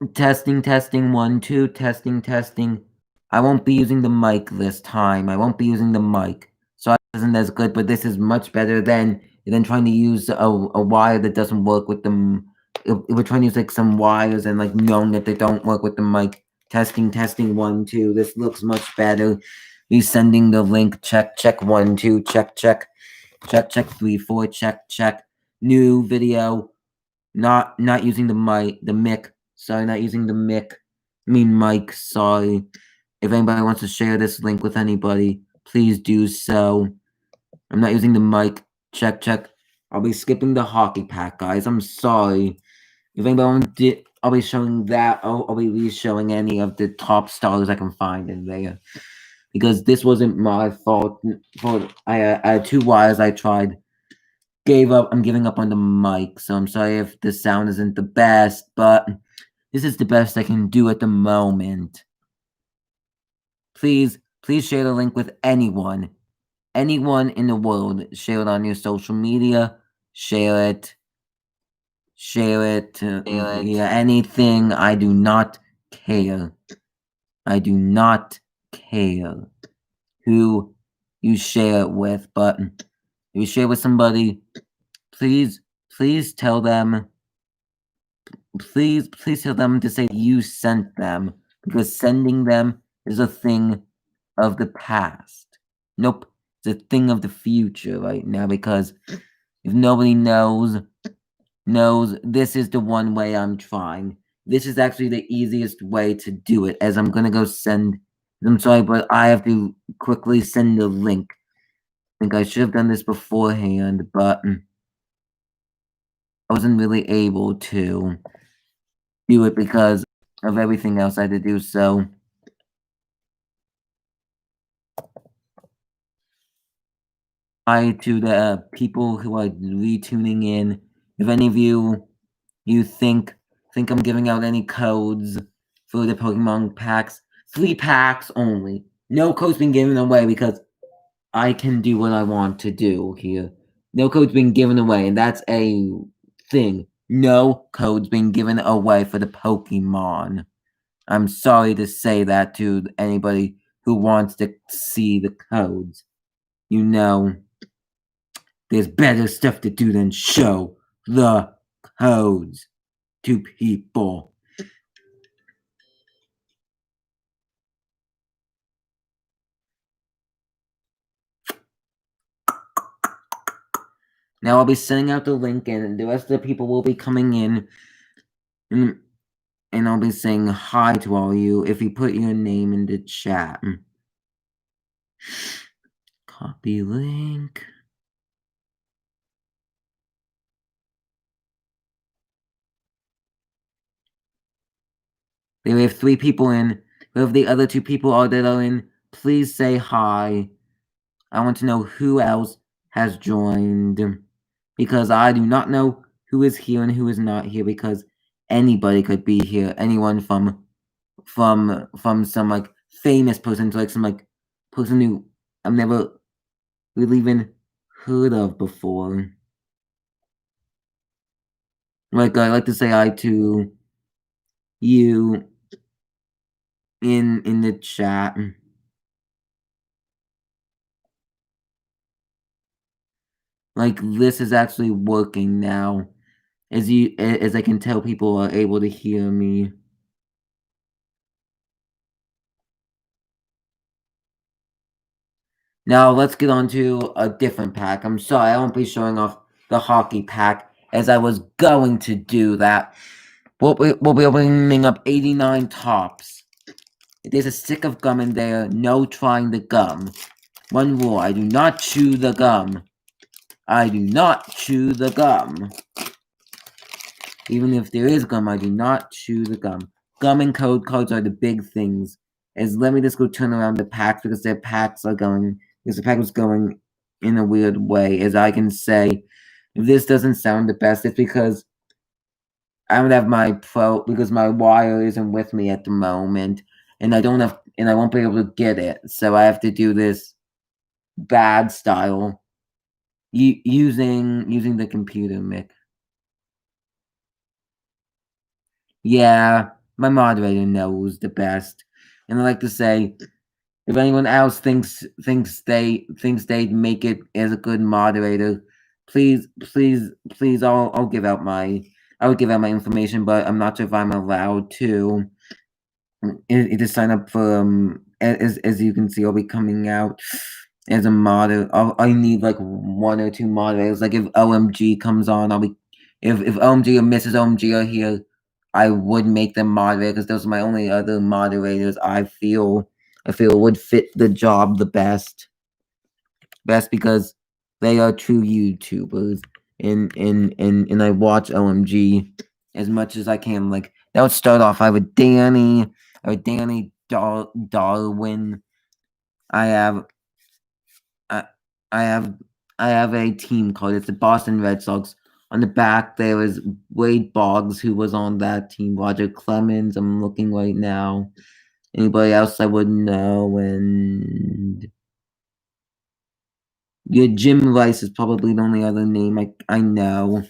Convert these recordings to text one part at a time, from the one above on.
Testing, testing, 1, 2, testing, testing. I won't be using the mic this time. I won't be using the mic. So it isn't as good, but this is much better than trying to use a wire that doesn't work with them. If we're trying to use like some wires and like knowing that they don't work with the mic. Testing, testing, 1, 2. This looks much better. He's sending the link. Check, check, 1, 2, check, check. Check, check, 3, 4, check, check. New video. Not using the mic. Sorry, not using the mic. Mic, sorry. If anybody wants to share this link with anybody, please do so. I'm not using the mic. Check, check. I'll be skipping the hockey pack, guys. I'm sorry. If anybody wants to, I'll be showing that. I'll be showing any of the top stars I can find in there. Because this wasn't my fault. I had 2 wires I tried. Gave up. I'm giving up on the mic, so I'm sorry if the sound isn't the best, but this is the best I can do at the moment. Please share the link with anyone in the world. Share it on your social media. Share it. Yeah, anything. I do not care. I do not care who you share it with, but if you share with somebody, please tell them. Please tell them to say you sent them, because sending them is a thing of the past. Nope, it's a thing of the future right now, because if nobody knows, this is the one way I'm trying. This is actually the easiest way to do it, as I'm gonna go send. I'm sorry, but I have to quickly send a link. I think I should have done this beforehand, but I wasn't really able to do it because of everything else I had to do, so hi to the people who are retuning in. If any of you think I'm giving out any codes for the Pokemon packs, 3 packs only. No codes being given away because I can do what I want to do here. No codes being given away, and that's a thing. No codes being given away for the Pokemon. I'm sorry to say that to anybody who wants to see the codes. You know, there's better stuff to do than show the codes to people. Now I'll be sending out the link, and the rest of the people will be coming in, and I'll be saying hi to all of you if you put your name in the chat. Copy link. We have 3 people in. Whoever the other 2 people are that are in, please say hi. I want to know who else has joined, because I do not know who is here and who is not here, because anybody could be here. Anyone from some like famous person to like some like person who I've never really even heard of before. Like I like to say hi to you in the chat. Like this is actually working now. As I can tell, people are able to hear me. Now let's get on to a different pack. I'm sorry, I won't be showing off the hockey pack, as I was going to do that. We'll be opening up 89 tops. There's a stick of gum in there. No trying the gum. One rule, I do not chew the gum. I do not chew the gum. Even if there is gum, I do not chew the gum. Gum and code cards are the big things. As let me just go turn around the packs, because their packs are going, because the pack was going in a weird way. As I can say, if this doesn't sound the best, it's because I don't have my because my wire isn't with me at the moment, and I won't be able to get it, so I have to do this bad style, using the computer mic. Yeah, my moderator knows the best. And I like to say, if anyone else thinks they'd make it as a good moderator, please, I'll give out my I would give out my information, but I'm not sure if I'm allowed to. It is sign up for as you can see, I'll be coming out as a moderator. I need like one or two moderators. Like if OMG comes on, I'll be if OMG or Mrs. OMG are here, I would make them moderator because those are my only other moderators I feel would fit the job the best because they are true YouTubers and I watch OMG as much as I can. Like that would start off. I have Danny Darwin. I have I, I have I have a team called it's the Boston Red Sox. On the back there is Wade Boggs who was on that team. Roger Clemens. I'm looking right now. Anybody else I would know and yeah, Jim Rice is probably the only other name I know.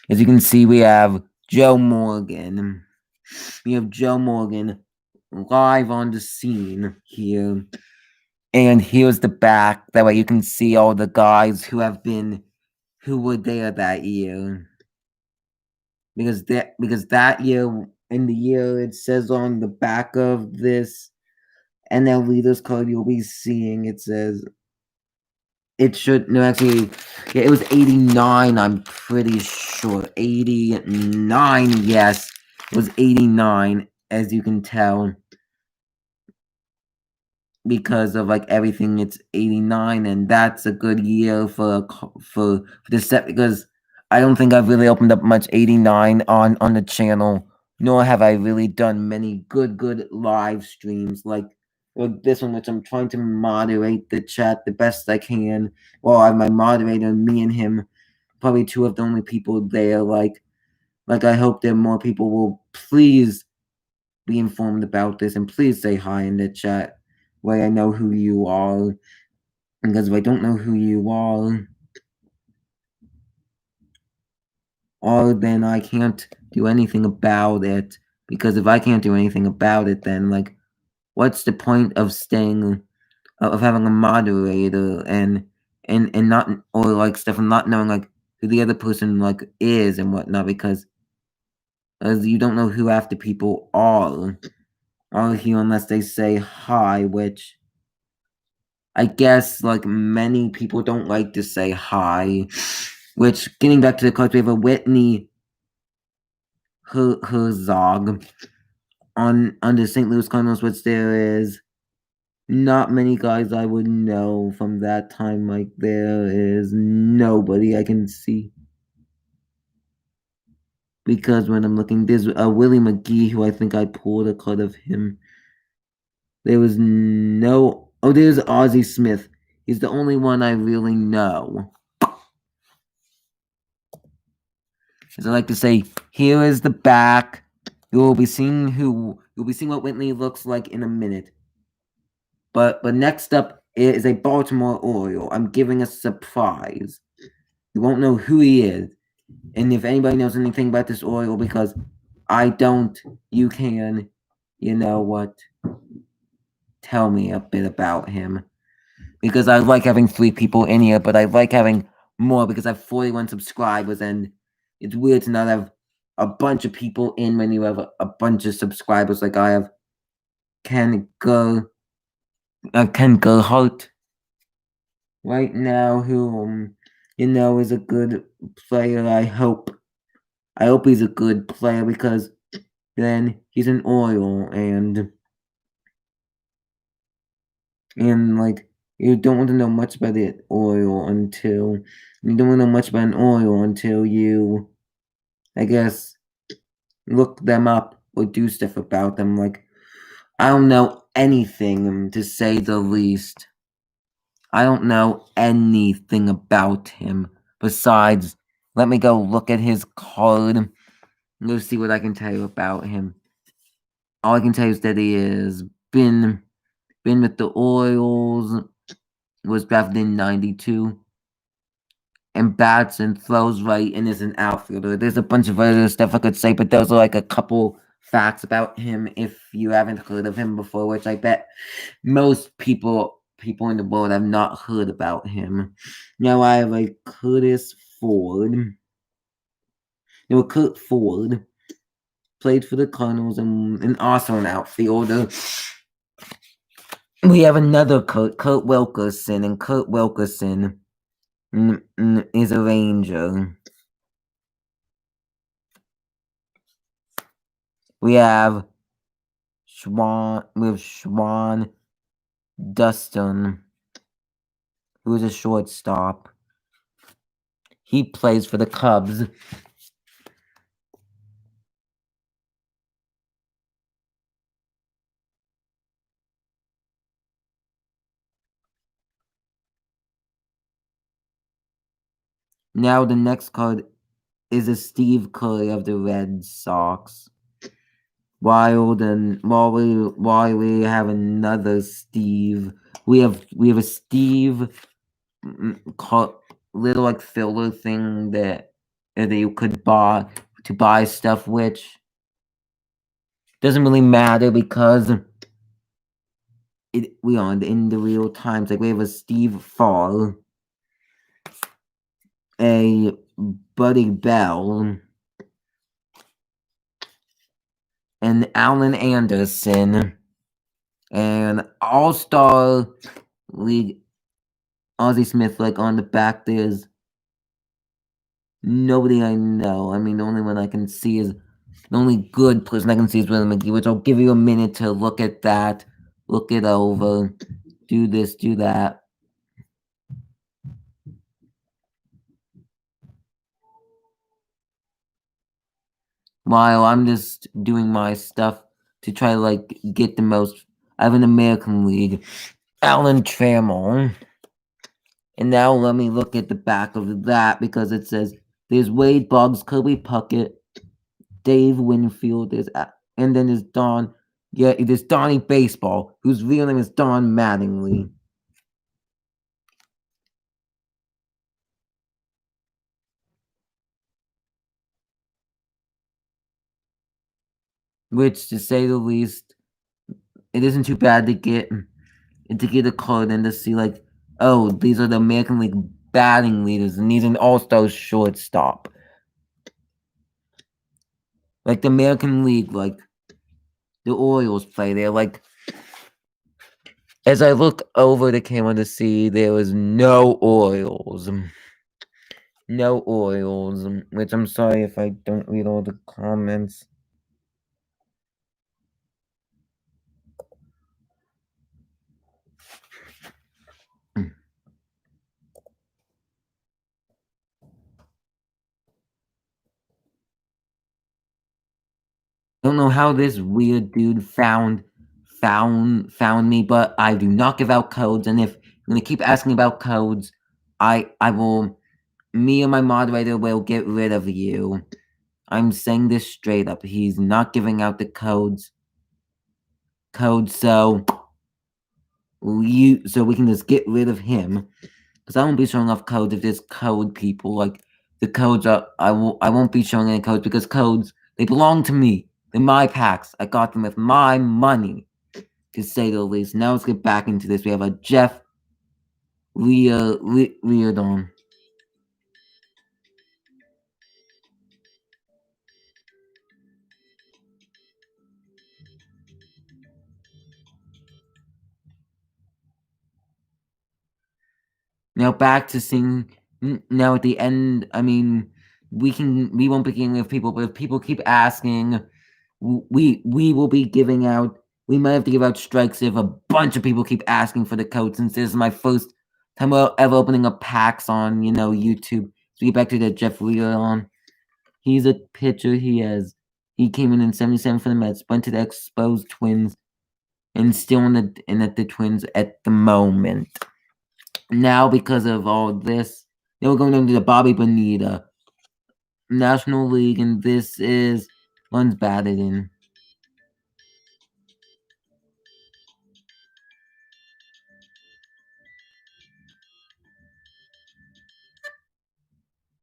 As you can see, we have Joe Morgan. We have Joe Morgan live on the scene here. And here's the back. That way you can see all the guys who were there that year. Because that year in the year it says on the back of this NL Leaders card you'll be seeing it says it should no actually yeah it was 89 I'm pretty sure 89 yes it was 89 as you can tell because of like everything it's 89 and that's a good year for the set because I don't think I've really opened up much 89 on the channel nor have I really done many good live streams like this one which I'm trying to moderate the chat the best I can while I have my moderator me and him probably two of the only people there like I hope that more people will please be informed about this and please say hi in the chat way I know who you are. Because if I don't know who you are, or then I can't do anything about it. Because if I can't do anything about it, then like, what's the point of staying, of having a moderator and not or like stuff and not knowing like who the other person like is and whatnot because as you don't know who half the people are here unless they say hi, which I guess like many people don't like to say hi. Which getting back to the cards, we have a Whitney Herzog on the St. Louis Cardinals, which there is not many guys I would know from that time. Like there is nobody I can see. Because when I'm looking, there's Willie McGee, who I think I pulled a card of him. There was no. Oh, there's Ozzie Smith. He's the only one I really know. As I like to say, here is the back. You'll be seeing what Whitney looks like in a minute. But next up is a Baltimore Oriole. I'm giving a surprise. You won't know who he is. And if anybody knows anything about this Oriole, because I don't, you can, you know what, tell me a bit about him. Because I like having 3 people in here, but I like having more because I have 41 subscribers, and it's weird to not have a bunch of people in when you have a bunch of subscribers like I have. Ken Gerhardt right now, who is a good player. I hope he's a good player because then he's an Oriole and like you don't want to know much about the Oriole until you don't want to know much about an Oriole until you, I guess, look them up or do stuff about them. Like I don't know anything to say the least. I don't know anything about him besides let me go look at his card. Let's see what I can tell you about him. All I can tell you is that he has been with the Orioles, was drafted in '92, and throws right and is an outfielder. There's a bunch of other stuff I could say, but those are like a couple facts about him if you haven't heard of him before, which I bet most people in the world have not heard about him. Now I have like Curtis Ford. No, Kurt Ford played for the Cardinals and also an outfielder. We have another Kurt Wilkerson, and Kurt Wilkerson is a Ranger. We have Schwan Dustin, who is a shortstop. He plays for the Cubs. Now the next card is a Steve Curry of the Red Sox. While we have another Steve, we have a Steve little like filler thing that you could buy to buy stuff, which doesn't really matter because we are in the real times. Like we have a Steve Fall, a Buddy Bell, and Alan Anderson, and All-Star League Ozzie Smith. Like on the back, there's nobody I know. I mean, the only one I can see is the only good person I can see is Willie McGee, which I'll give you a minute to look at that, look it over, do this, do that. While I'm just doing my stuff to try to like get the most. I have an American League, Alan Trammell. And now let me look at the back of that because it says there's Wade Boggs, Kirby Puckett, Dave Winfield, and then there's Don. Yeah, there's Donnie Baseball, whose real name is Don Mattingly. Which, to say the least, it isn't too bad to get a card and to see like, oh, these are the American League batting leaders, and these are all-star shortstop. Like the American League, like the Orioles play there. Like as I look over the camera to see, there was no Orioles. No Orioles, which I'm sorry if I don't read all the comments. I don't know how this weird dude found me, but I do not give out codes, and if you're gonna keep asking about codes, I will me and my moderator will get rid of you. I'm saying this straight up. He's not giving out the codes. So we can just get rid of him. Because I won't be showing off codes if there's code people. Like the codes are I won't be showing any codes because codes they belong to me. They're my packs. I got them with my money, to say the least. Now let's get back into this. We have a Jeff Leodon. Now back to seeing. Now at the end, I mean, we won't be giving with people, but if people keep asking, we will be giving out. We might have to give out strikes if a bunch of people keep asking for the code. Since this is my first time ever opening up packs on YouTube. So get back to that Jeff Leon. He's a pitcher. He came in 77 for the Mets, went to the exposed Twins, and still at the Twins at the moment. Now because of all this, they were going into the Bobby Bonita National League, and this is one's batted in.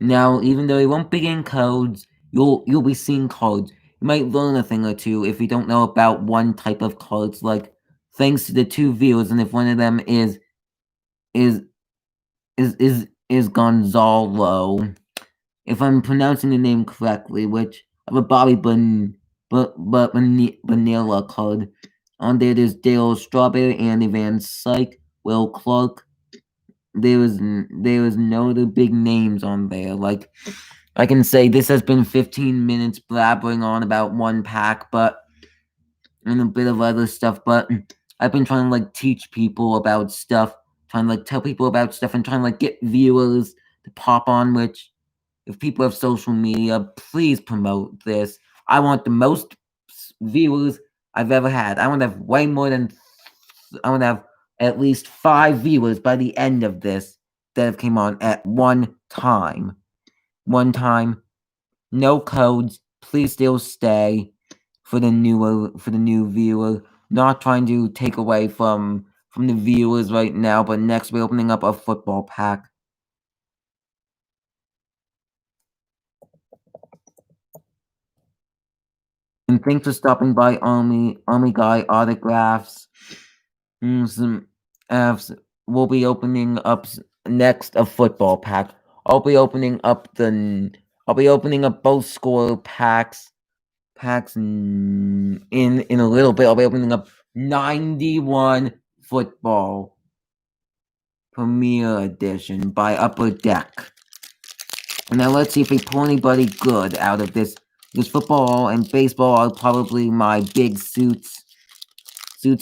Now, even though he won't be getting codes, you'll be seeing codes. you might learn a thing or two if you don't know about one type of cards. Like thanks to the two viewers, and if one of them is is Gonzalo, if I'm pronouncing the name correctly, which of a Bobby Vanilla card. On there's Dale Strawberry, Andy Van Syke, Will Clark. There was no other big names on there. Like I can say this has been 15 minutes blabbering on about one pack, but and a bit of other stuff, but I've been trying to like teach people about stuff, trying to like tell people about stuff and trying to like get viewers to pop on, which if people have social media, please promote this. I want the most viewers I've ever had. I want to have way more than I want to have at least 5 viewers by the end of this that have came on at one time. One time, no codes. Please still stay for the new viewer. Not trying to take away from the viewers right now, but next we're opening up a football pack. And thanks for stopping by, Army Guy Autographs. Some we'll be opening up next a football pack. I'll be opening up both score packs in a little bit. I'll be opening up 91 football Premier Edition by Upper Deck. Now let's see if we pull anybody good out of this. Because football and baseball are probably my big suits.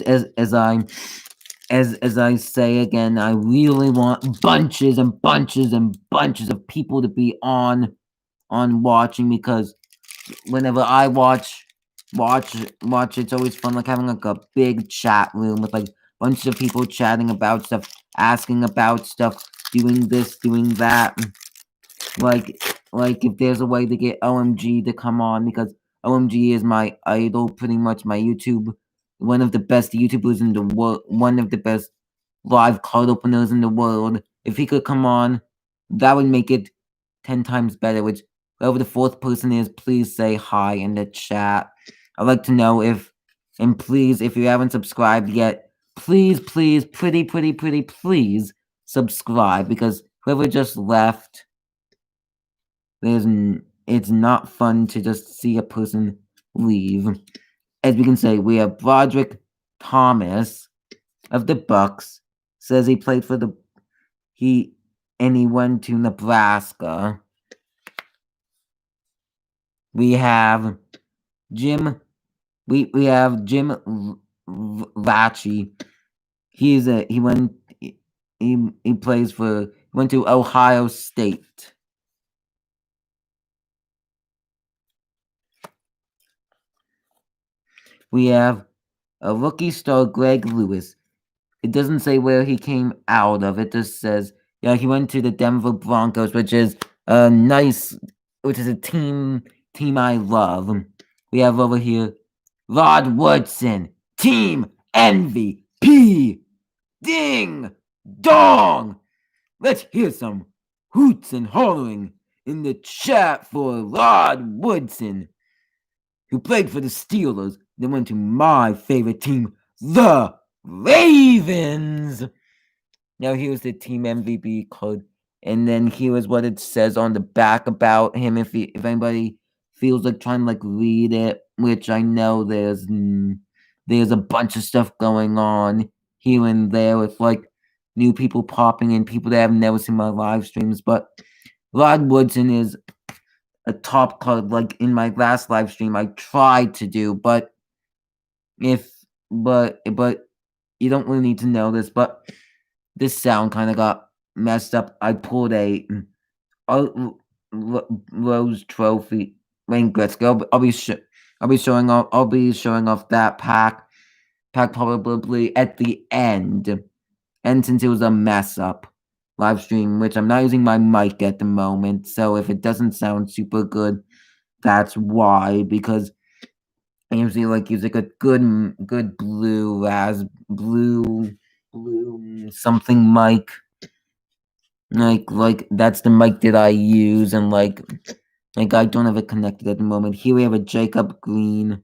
As I say again, I really want bunches and bunches and bunches of people to be on watching, because whenever I watch, it's always fun, like having like a big chat room with like bunches of people chatting about stuff, asking about stuff, doing this, doing that. Like if there's a way to get OMG to come on, because OMG is my idol, pretty much my YouTube, one of the best YouTubers in the world, one of the best live card openers in the world. If he could come on, that would make it 10 times better. Which whoever the fourth person is, please say hi in the chat. I'd like to know and please, if you haven't subscribed yet, please, pretty, please subscribe, because whoever just left, it's not fun to just see a person leave. As we can say, we have Broderick Thomas of the Bucks. Says he played for he went to Nebraska. We have Jim. We have Jim Lachey. He went to Ohio State. We have a rookie star, Greg Lewis. It doesn't say where he came out of. It just says, yeah, he went to the Denver Broncos, which is a team I love. We have over here Rod Woodson, Team MVP. Ding dong. Let's hear some hoots and hollering in the chat for Rod Woodson, who played for the Steelers, then went to my favorite team, the Ravens. Now here's the team MVP card, and then here's what it says on the back about him. If anybody feels like trying to like read it, which I know there's a bunch of stuff going on here and there with like new people popping in, people that have never seen my live streams. But Rod Woodson is a top card. Like in my last live stream, I tried to do, but you don't really need to know this, but this sound kind of got messed up. I pulled a Rose Trophy Wayne Gretzky. I'll be showing off that pack probably at the end. And since it was a mess up live stream, which I'm not using my mic at the moment, so if it doesn't sound super good, that's why, because I usually like use like a good blue something mic. Like that's the mic that I use, and like Like I don't have it connected at the moment. Here we have a Jacob Green.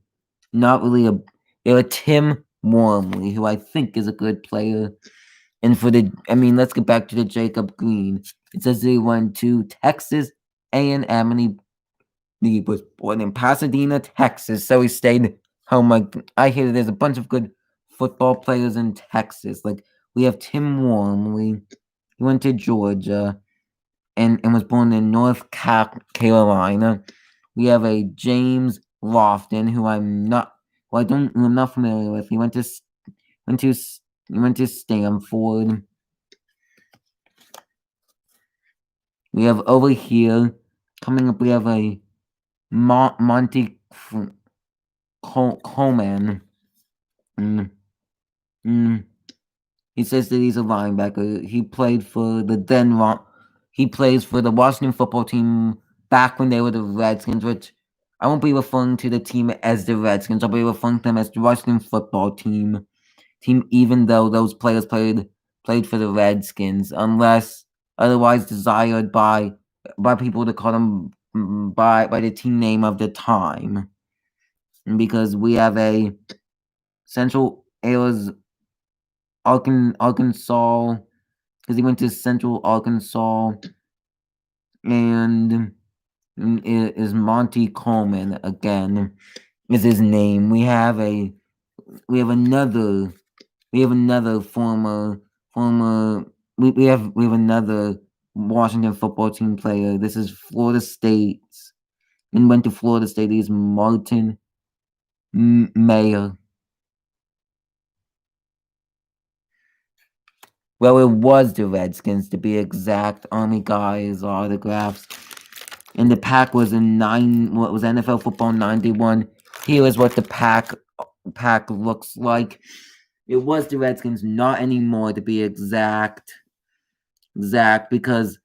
Not really a. We have a Tim Wormley, who I think is a good player. And for the, I mean, let's get back to the Jacob Green. It says he went to Texas A&M, and he was born in Pasadena, Texas. So he stayed home. Like I hear there's a bunch of good football players in Texas. Like we have Tim Wormley. He went to Georgia and was born in North Carolina. We have a James Lofton, who I'm not familiar with. Went to he went to Stanford. We have over here coming up. We have a Monty Coleman. Mm, mm. He says that he's a linebacker. He plays for the Washington football team back when they were the Redskins, which I won't be referring to the team as the Redskins. I'll be referring to them as the Washington football team. Even though those players played for the Redskins, unless otherwise desired by people to call them by the team name of the time. Because we have a Central Arkansas, because he went to Central Arkansas, and is Monty Coleman again is his name. We have another we have another Washington football team player. This is Florida State's and went to Florida State. He's Martin Mayer. Well, it was the Redskins to be exact. Army guys autographs. And the pack was what was NFL Football 91. Here is what the pack looks like. It was the Redskins, not anymore to be exact. Because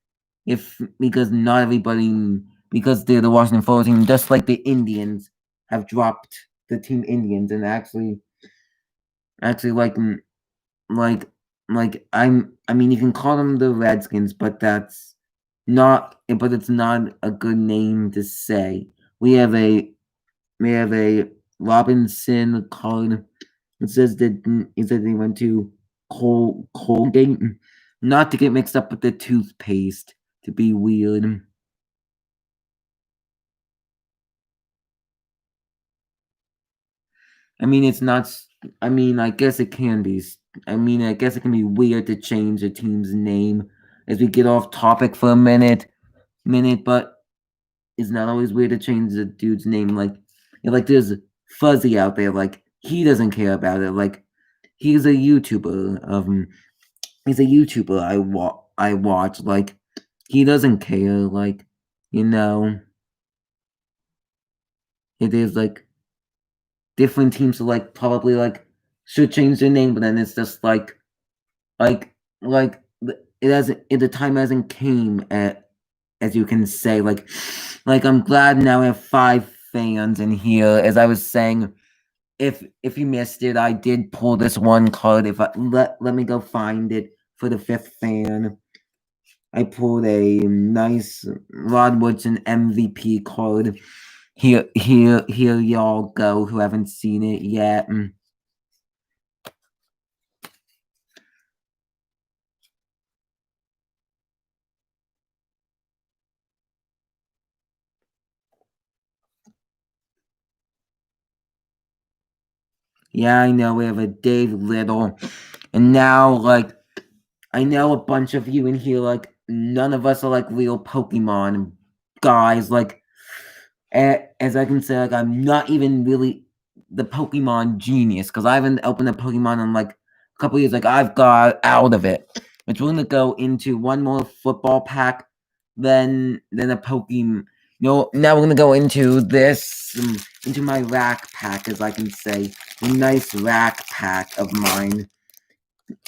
not everybody, because they're the Washington football team, just like the Indians have dropped the team Indians, and actually I mean you can call them the Redskins, but it's not a good name to say. We have a Robinson card. It says that he went to Colgate, not to get mixed up with the toothpaste, to be weird. I mean, it's not. I mean, I guess it can be. I guess it can be weird to change a team's name as we get off topic for a minute. But it's not always weird to change the dude's name. Like there's Fuzzy out there. Like he doesn't care about it. Like he's a YouTuber. He's a YouTuber. I watch. Like he doesn't care. Like it is like different teams are like probably like should change their name, but then it's just like the time hasn't came at as you can say like I'm glad now I have 5 fans in here. As I was saying, if you missed it, I did pull this one card. If I let me go find it for the 5th fan. I pulled a nice Rod Woodson MVP card. Here y'all go who haven't seen it yet. Yeah, I know we have a Dave Little. And now, like, I know a bunch of you in here, like, none of us are, like, real Pokemon guys. Like, as I can say, like, I'm not even really the Pokemon genius, because I haven't opened a Pokemon in, like, a couple years. Like, I've got out of it. Which we're going to go into one more football pack, then a Pokemon. Now we're going to go into this, into my rack pack, as I can say. A nice rack pack of mine.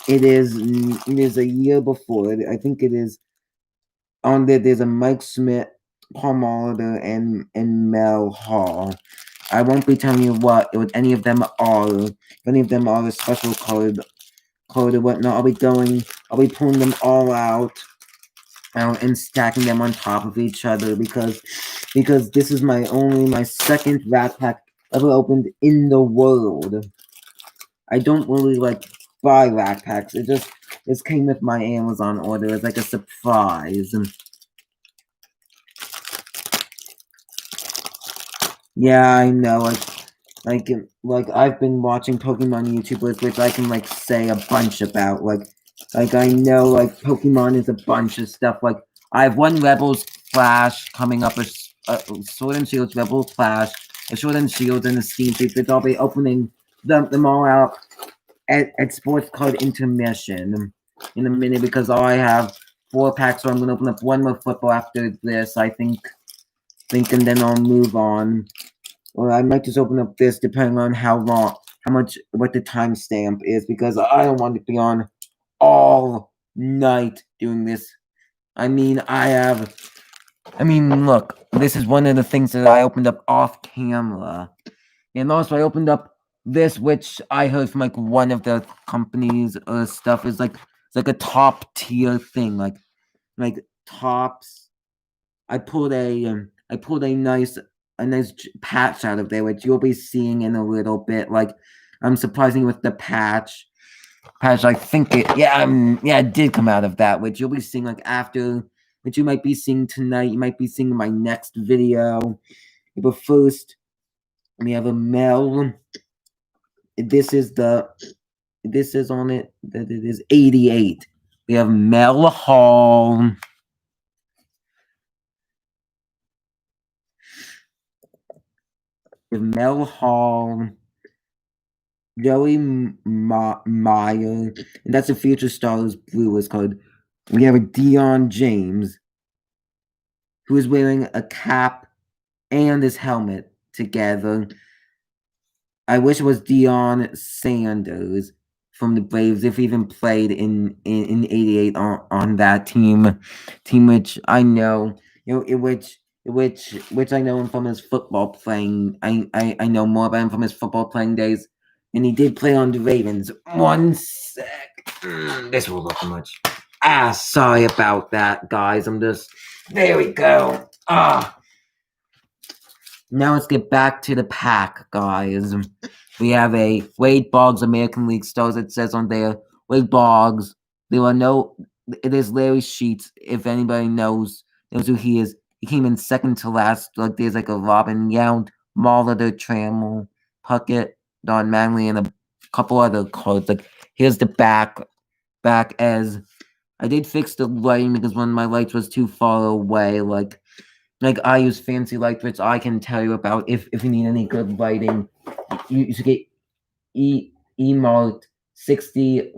It is a year before. I think it is on there. There's a Mike Smith, Paul Molitor, and Mel Hall. I won't be telling you what any of them are. If any of them are a special card or whatnot, I'll be pulling them all out and stacking them on top of each other because this is my second rat pack ever opened in the world. I don't really like buy rat packs. This came with my Amazon order as like a surprise. And yeah, I know. Like I've been watching Pokemon YouTubers, which I can like say a bunch about. Like I know like Pokemon is a bunch of stuff. Like I have one Rebels Flash coming up, a Sword and Shields Rebel Flash, a Sword and Shields, and a Steam Secrets. I'll be opening them all out at Sports Card Intermission in a minute because I have 4 packs, so I'm gonna open up one more football after this. I think, and then I'll move on. Or I might just open up this depending on what the timestamp is, because I don't want to be on all night doing this. Look, this is one of the things that I opened up off camera. And also, I opened up this, which I heard from like one of the companies or stuff is like it's like a top tier thing, like tops. I pulled a nice patch out of there, which you'll be seeing in a little bit. Like I'm surprising with the patch. I think it did come out of that, which you'll be seeing like after, which you might be seeing tonight. You might be seeing in my next video. But first, we have a Mel. This is the this is on it that it is 88. We have Mel Hall. We have Mel Hall. Joey Meyer, and that's a Future Stars Brewers card. We have a Dion James, who is wearing a cap and his helmet together. I wish it was Deion Sanders from the Braves, if he even played in '88 on that team which I know, which I know him from his football playing. I know more about him from his football playing days, and he did play on the Ravens. One sec, this will look much. Sorry about that, guys. There we go. Now let's get back to the pack, guys. We have a Wade Boggs American League Stars. It says on there, Wade Boggs. It is Larry Sheets. If anybody knows who he is, he came in second to last. Like there's like a Robin Yount, Molitor, Trammell, Puckett, Don Manley, and a couple other cards. Like here's the back as I did fix the lighting because one of my lights was too far away. Like I use fancy lights, which I can tell you about if you need any good lighting. You should get marked 60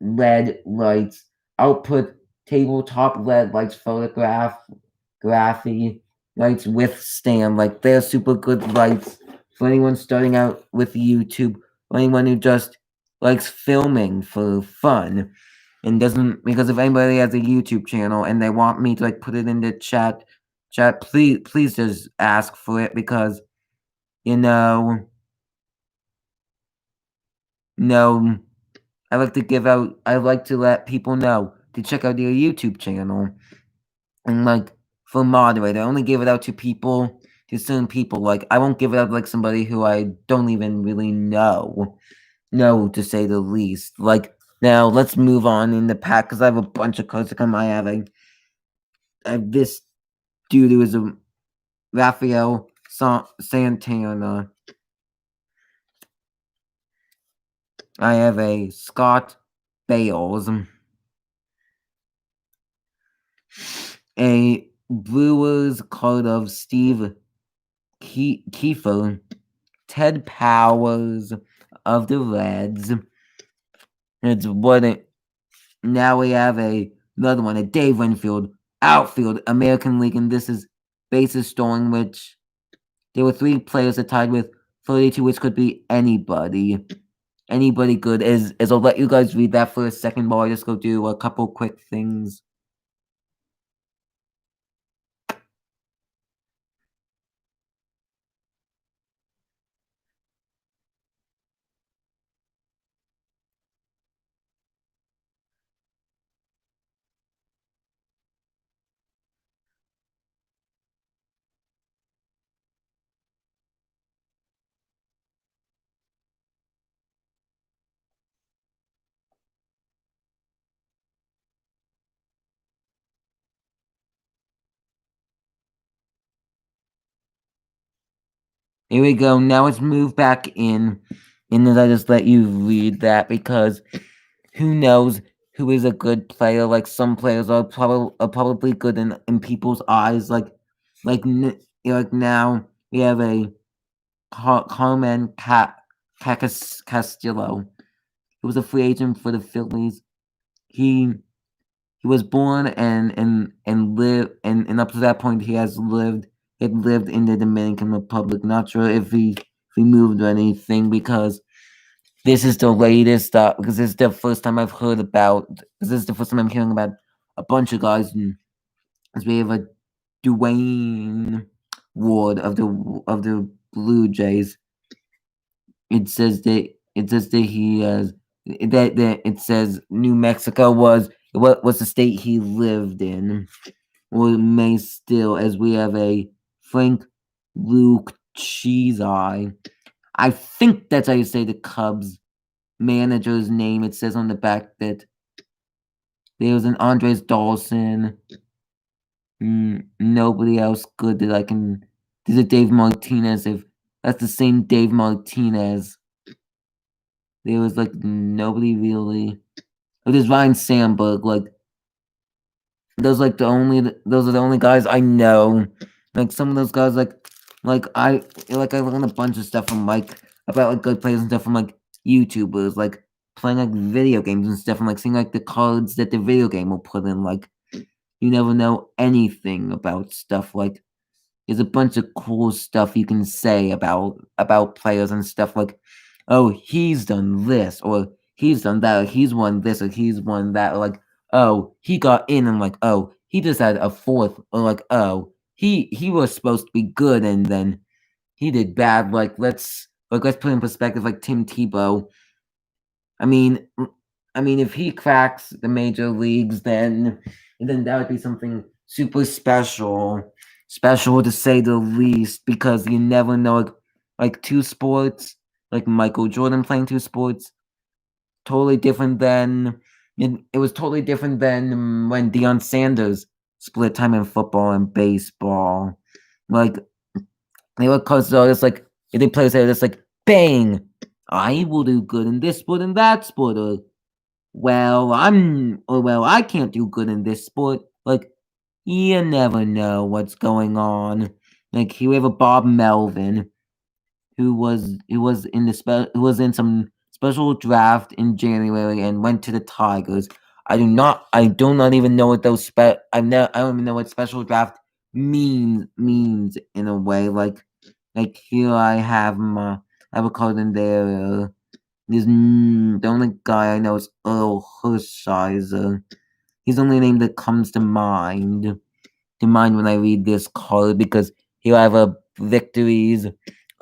LED lights. Output tabletop LED lights, graphy lights with stand. Like they're super good lights for anyone starting out with YouTube, or anyone who just likes filming for fun and doesn't, because if anybody has a YouTube channel and they want me to like put it in the chat, please just ask for it, because you know no I like to let people know to check out their YouTube channel. And like for moderator, I only give it out to certain people. Like I won't give it out like somebody who I don't even really know. No, to say the least. Like now let's move on in the pack because I have a bunch of cards to come. I have this dude who is a Rafael Santana. I have a Scott Bales, a Brewers card of Steve Kiefer, Ted Powers of the Reds. Now we have another one, a Dave Winfield, outfield, American League, and this is bases stolen, which there were 3 players that tied with 32, which could be anybody. Anybody good. As I'll let you guys read that for a second while I just go do a couple quick things. Here we go. Now let's move back in. And then I just let you read that because who knows who is a good player? Like some players are probably good in people's eyes. Like now we have a Carmen Castillo. He was a free agent for the Phillies. He he was born and lived and up to that point he had lived in the Dominican Republic. Not sure if he moved or anything because this is the latest because this is the first time I've heard about because this is the first time I'm hearing about a bunch of guys and as we have a Dwayne Ward of the Blue Jays. It says that he has that it says New Mexico was what was the state he lived in, or may still, as we have a Frank Luke Cheeseye. I think that's how you say the Cubs manager's name. It says on the back that there was an Andres Dawson. Nobody else good that I can. There's a Dave Martinez. If that's the same Dave Martinez, there was like nobody really. Oh, there's Ryan Sandberg. Those are the only guys I know. Like some of those guys, I learned a bunch of stuff from about like good players and stuff from like YouTubers, like playing like video games and stuff, and like seeing like the cards that the video game will put in. Like you never know anything about stuff. Like there's a bunch of cool stuff you can say about players and stuff. Like, oh, he's done this or he's done that, or he's won this or he's won that, or like, oh, he got in and like, oh, he just had a fourth, or like, oh, he was supposed to be good and then he did bad. Let's put in perspective like Tim Tebow. I mean, if he cracks the major leagues, then that would be something super special to say the least. Because you never know, like two sports, like Michael Jordan playing two sports, totally different than it was totally different than when Deion Sanders split time in football and baseball. Like they were close, so it's like if they play, say it's like bang, I will do good in this sport and that sport, or I can't do good in this sport. Like, you never know what's going on. Like, here we have a Bob Melvin who was in some special draft in January and went to the Tigers. I do not even know what I don't even know what special draft means in a way. Like here I have a card in there. The only guy I know is Earl Hershiser. He's the only name that comes to mind when I read this card because here I have a victories.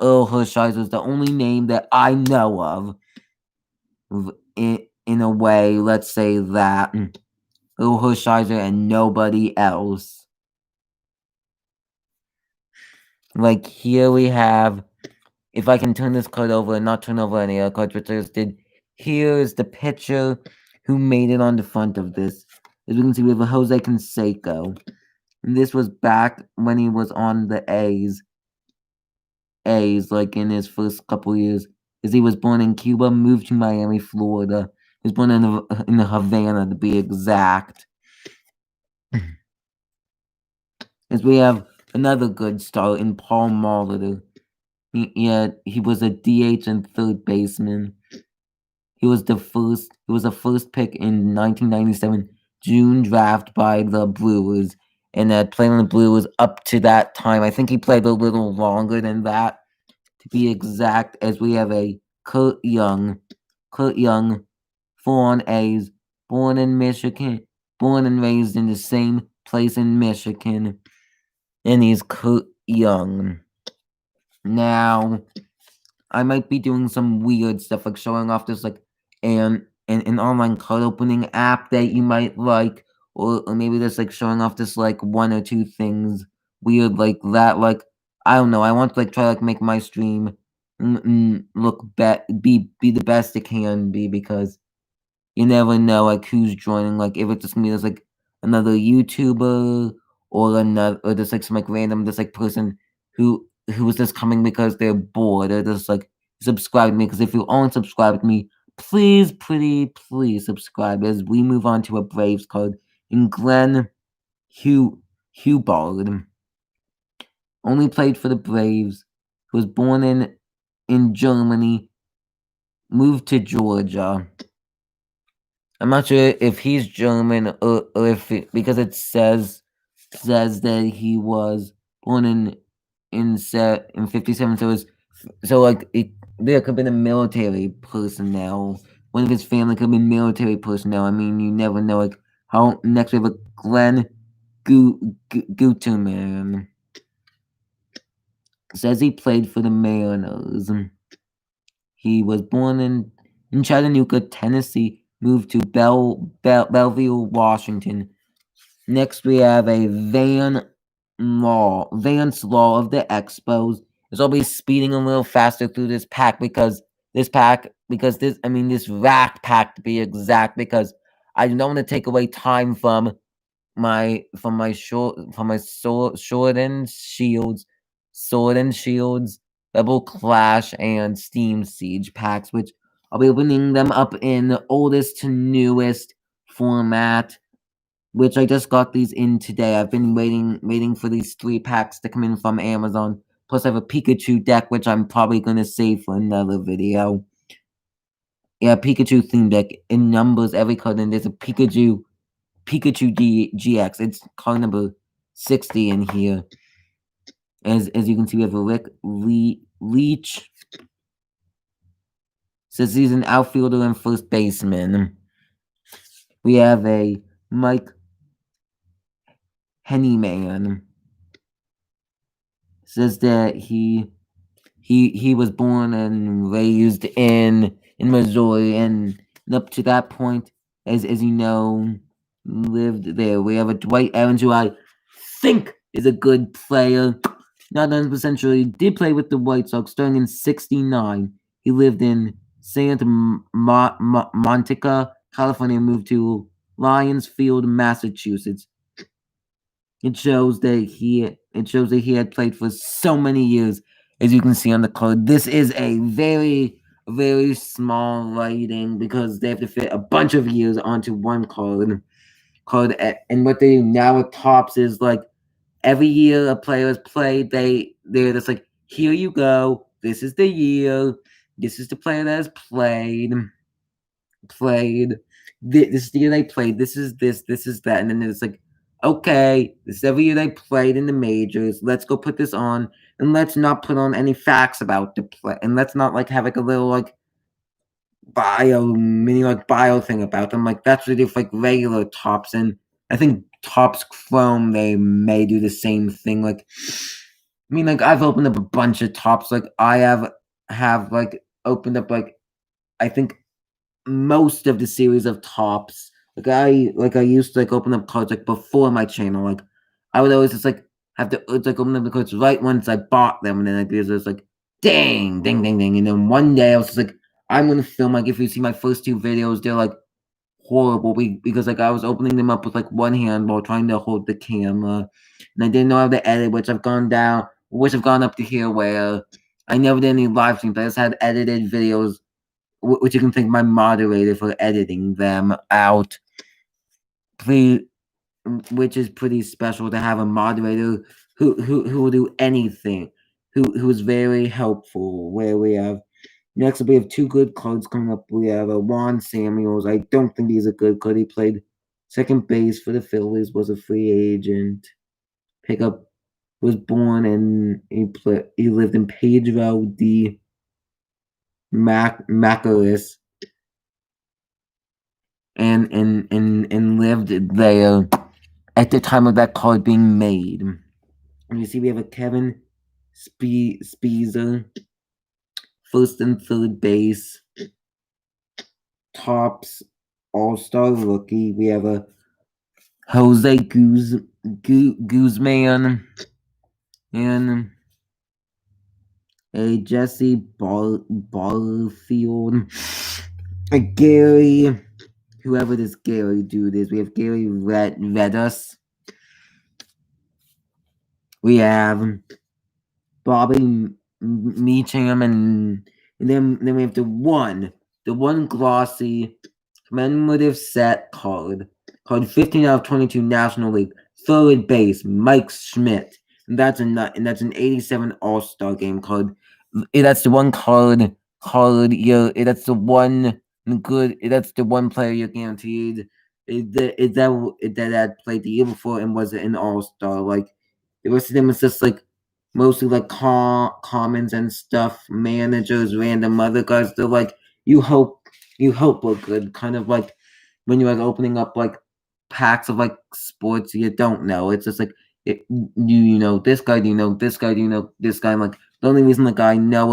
Earl Hershiser is the only name that I know of. In a way, let's say that Earl Hershiser and nobody else. Like here we have, if I can turn this card over and not turn over any other cards which I just did, here's the pitcher who made it on the front of this. As we can see, we have a Jose Canseco. And this was back when he was on the A's, like in his first couple years. As he was born in Cuba, moved to Miami, Florida. He was born in the Havana, to be exact. As we have another good start in Paul Molitor. He was a DH and third baseman. He was the first pick in 1997 June draft by the Brewers, and had played on the Brewers up to that time. I think he played a little longer than that, to be exact. As we have a Kurt Young, born A's, born in Michigan, born and raised in the same place in Michigan, and he's Kurt Young. Now, I might be doing some weird stuff like showing off this like an online card opening app that you might like, or maybe just like showing off this like one or two things weird like that. Like I don't know. I want to like try like make my stream look be the best it can be because you never know like who's joining. Like if it's just me, there's like another YouTuber or just like some like random just like person who who's just coming because they're bored. They're just like subscribe to me because if you aren't subscribed to me, please, pretty please subscribe as we move on to a Braves card in Glenn Hubbard. Only played for the Braves. Was born in Germany, moved to Georgia. I'm not sure if he's German or if because it says that he was born in 57. So like there could have been a military personnel. One of his family could have been military personnel. I mean, you never know. Like how next we have a Glenn Guterman. Says he played for the Mariners. He was born in Chattanooga, Tennessee, moved to Bellevue, Washington. Next, we have a Vance Law of the Expos. Is always speeding a little faster through this pack because this rack pack to be exact, because I don't want to take away time from my sword and shields, Rebel Clash, and Steam Siege packs, which I'll be opening them up in the oldest to newest format, which I just got these in today. I've been waiting for these 3 packs to come in from Amazon. Plus, I have a Pikachu deck, which I'm probably gonna save for another video. Yeah, Pikachu theme deck. It numbers every card, and there's a Pikachu GX. It's card number 60 in here. As you can see, we have a Rick Leach. Says he's an outfielder and first baseman. We have a Mike Hennyman. Says that he was born and raised in Missouri, and up to that point, as you know, lived there. We have a Dwight Evans, who I think is a good player. Not 100% sure. He did play with the White Sox starting in '69. He lived in Santa Monica, California, and moved to Lionsfield, Massachusetts. It shows that he had played for so many years, as you can see on the card. This is a very, very small writing because they have to fit a bunch of years onto one card. And what they do now with Topps is like every year a player has played, they're just like, here you go. This is the year. This is the player that has played. This is the year they played. This is this. This is that. And then it's like, okay, this is every year they played in the majors. Let's go put this on, and let's not put on any facts about the play, and let's not like have like a little like bio thing about them. Like that's what they do for like regular Tops, and I think Topps Chrome they may do the same thing. Like, I mean, like I've opened up a bunch of Tops. Like I have like opened up like I think most of the series of Tops. Like I used to like open up cards like before my channel. Like I would always just like have to like open up the cards right once I bought them, and then I'd be just like ding, ding, ding, ding, and then one day I was just like, I'm gonna film like if you see my first 2 videos, they're like horrible because like I was opening them up with like one hand while trying to hold the camera, and I didn't know how to edit, which I've gone up to here where I never did any live streams. I just had edited videos, which you can thank my moderator for editing them out. Please, which is pretty special to have a moderator who will do anything, who is very helpful. Where we have next, we have 2 good cards coming up. We have a Juan Samuels. I don't think he's a good card. He played second base for the Phillies, was a free agent. Pickup was born and he lived in Pedro de Macorís and lived there at the time of that card being made. And you see we have a Kevin Spieser, first and third base. Topps All-Star rookie. We have a Jose Guzman and a Jesse Barfield. A Gary, whoever this Gary dude is. We have Gary Redus. We have Bobby Meacham, and then we have the one glossy commemorative set called 15 out of 22 National League third base Mike Schmidt, and that's an 87 All Star game card. That's the one card that's the one good that's the one player you're guaranteed that played the year before and was an All Star. Like the rest of them was just like mostly like commons and stuff, managers, random other guys. They're like you hope we're good, kind of like when you're like opening up like packs of like sports you don't know. It's just like you know this guy, do you know this guy, do you know this guy? I'm like the only reason like I know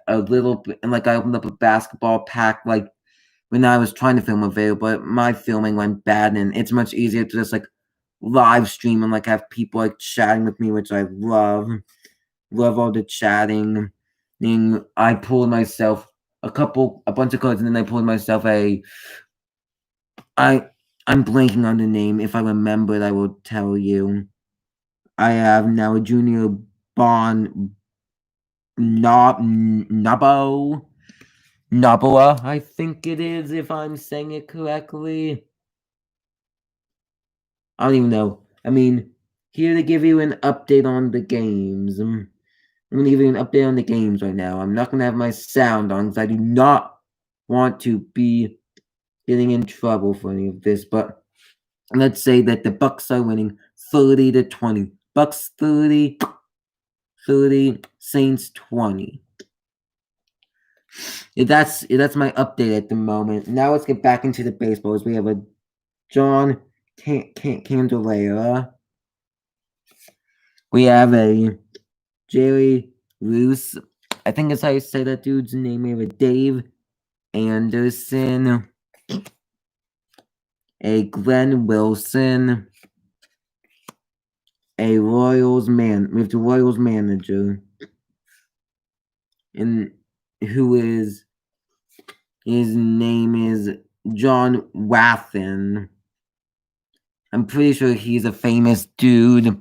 a little bit, and like I opened up a basketball pack like when I was trying to film a video, but my filming went bad, and it's much easier to just like live stream and like have people like chatting with me, which I love. Love all the chatting. And I pulled myself a bunch of cards, and then I pulled myself I I'm blanking on the name. If I remember it, I will tell you. I have now a junior Bon Nabo Naboa, I think it is, if I'm saying it correctly. I don't even know. I mean, here to give you an update on the games. I'm gonna give you an update on the games right now. I'm not gonna have my sound on because I do not want to be getting in trouble for any of this. But let's say that the Bucks are winning 30-20. Bucks 30, Saints 20. That's my update at the moment. Now let's get back into the baseballs. We have a John Candelaria. We have a Jerry Roos. I think that's how you say that dude's name. We have a Dave Anderson, a Glenn Wilson, a Royals man. We have the Royals manager, and his name is John Wathen. I'm pretty sure he's a famous dude.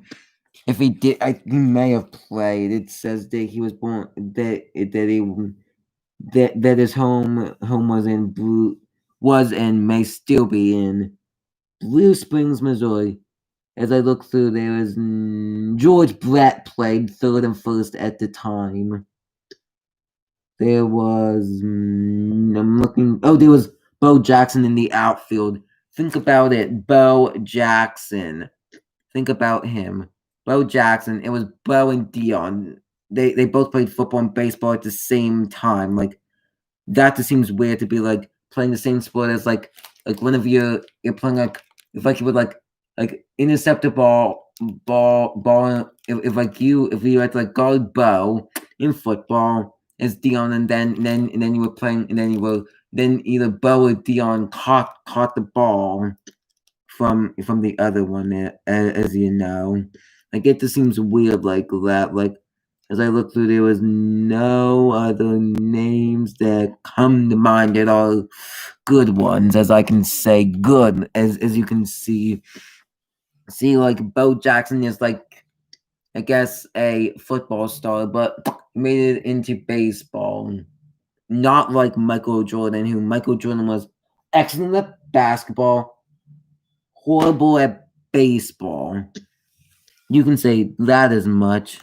If he did, he may have played. It says that he was born that his home was and may still be in Blue Springs, Missouri. As I look through, there is George Brett played third and first at the time. There was I'm looking. Oh, there was Bo Jackson in the outfield. Think about it, Bo Jackson. Think about him, Bo Jackson. It was Bo and Dion. They both played football and baseball at the same time. Like that just seems weird to be like playing the same sport as like one of you're playing like if you would like intercept a ball if you had to like guard Bo in football as Dion, and then you were playing, and then either Bo or Dion caught the ball from the other one, as you know. Like it just seems weird like that. Like as I look through, there was no other names that come to mind at all. Good ones, as I can say, good as you can see. See, like Bo Jackson is like I guess a football star, but made it into baseball. Not like Michael Jordan, who Michael Jordan was excellent at basketball, horrible at baseball. You can say that as much.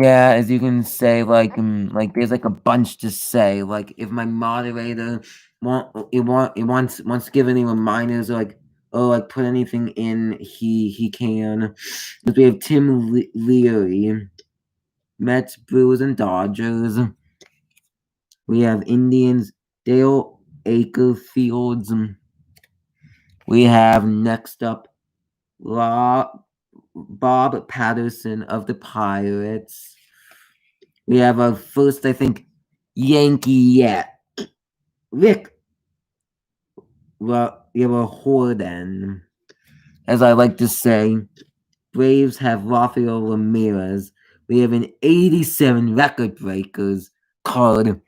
Yeah, as you can say, like there's like a bunch to say. Like if my moderator wants to give any reminders, or like like put anything in, he can. But we have Tim Leary, Mets, Brewers, and Dodgers. We have Indians, Dale Acrefields. We have next up Bob Patterson of the Pirates. We have our first, I think, Yankee yet. Rick Horden. As I like to say, Braves have Rafael Ramirez. We have an 87 record breakers card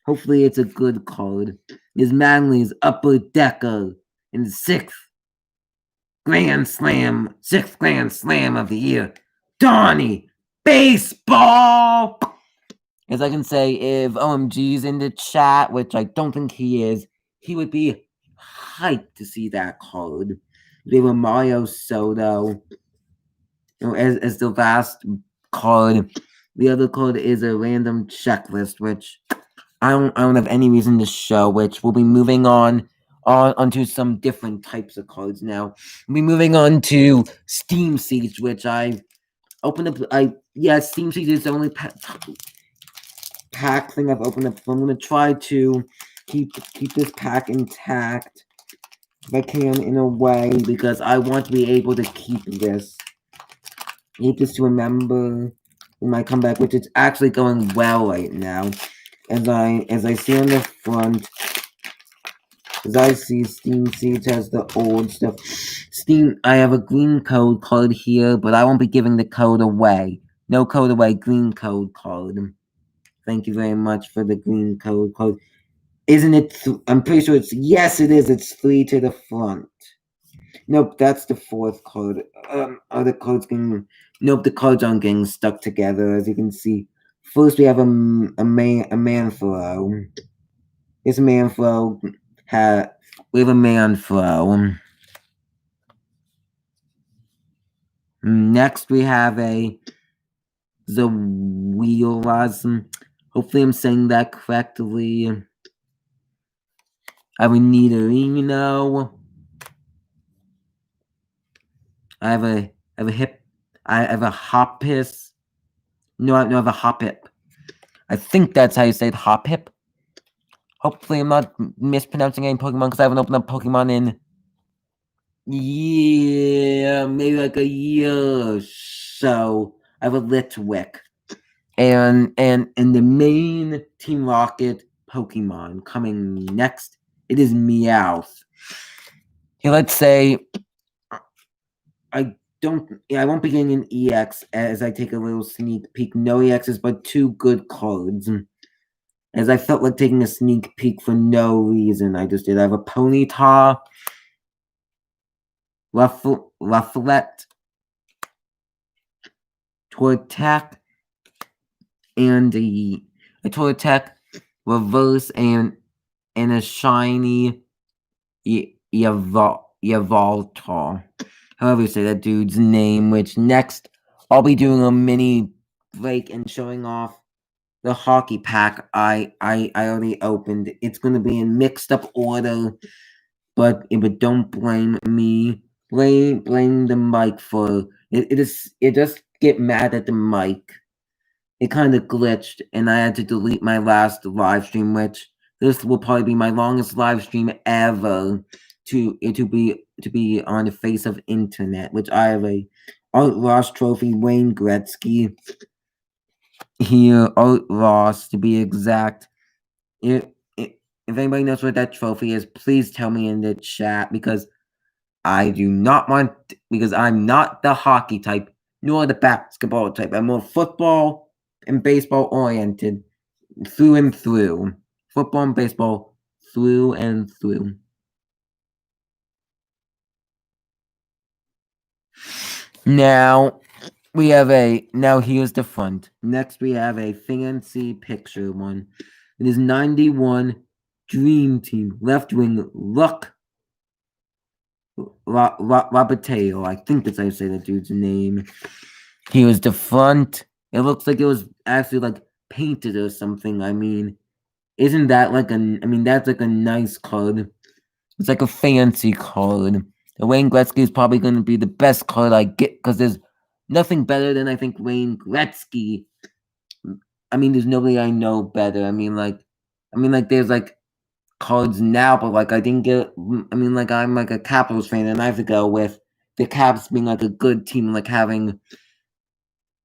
Hopefully it's a good card. Is Manly's upper decker in the sixth Grand Slam of the year. Donnie Baseball! As I can say, if OMG's in the chat, which I don't think he is, he would be hyped to see that card. We have a Mario Soto, as the last card. The other card is a random checklist, which I don't have any reason to show, which we'll be moving onto some different types of cards now. We'll be moving on to Steam Siege, which I opened up. Steam Siege is the only pack thing I've opened up. So I'm gonna try to keep this pack intact if I can, in a way, because I want to be able to keep this. Need this to remember when I come back, which is actually going well right now. As I see on the front, as I see, Steam Siege has the old stuff. I have a green code card here, but I won't be giving the code away. No code away, green code card. Thank you very much for the green code card. Isn't it? I'm pretty sure it's, yes, it is. It's 3 to the front. Nope, that's the fourth card. Are the cards getting? Nope, the cards aren't getting stuck together, as you can see. First, we have a Manfro. This Manfro we have a Manfro. Next, we have a Zawheelas. Hopefully, I'm saying that correctly. I have a Nidorino. I have a Hoppus. No, I have a Hoppip. I think that's how you say it, Hoppip. Hopefully, I'm not mispronouncing any Pokemon because I haven't opened up Pokemon in maybe like a year or so. I have a Litwick. And the main Team Rocket Pokemon coming next, it is Meowth. Okay, let's say I won't be getting an EX as I take a little sneak peek. No EXs, but 2 good cards. As I felt like taking a sneak peek for no reason. I just did. I have a Ponyta, Rufflet, Tortec, and a Tortec reverse and a shiny Yveltal. However you say that dude's name, which next I'll be doing a mini break and showing off the hockey pack I already opened. It's gonna be in mixed up order, but don't blame me. Blame the mic for it. It just get mad at the mic. It kind of glitched, and I had to delete my last live stream, which this will probably be my longest live stream ever to be on the face of internet. Which I have a Art Ross trophy, Wayne Gretzky here, Art Ross to be exact. If anybody knows what that trophy is, please tell me in the chat, because I do not want, because I'm not the hockey type nor the basketball type. I'm more football and baseball oriented through and through. Football and baseball through and through. Now here's the front. Next we have a fancy picture one. It is 91 Dream Team left wing Roberteo. I think that's how you say that dude's name. Here's the front. It looks like it was actually like painted or something. I mean, isn't that like that's like a nice card. It's like a fancy card. The Wayne Gretzky is probably going to be the best card I get, because there's nothing better than, I think, Wayne Gretzky. I mean, there's nobody I know better. I mean, there's like cards now, but like I didn't get. I mean, like I'm like a Capitals fan, and I have to go with the Caps being like a good team, like having.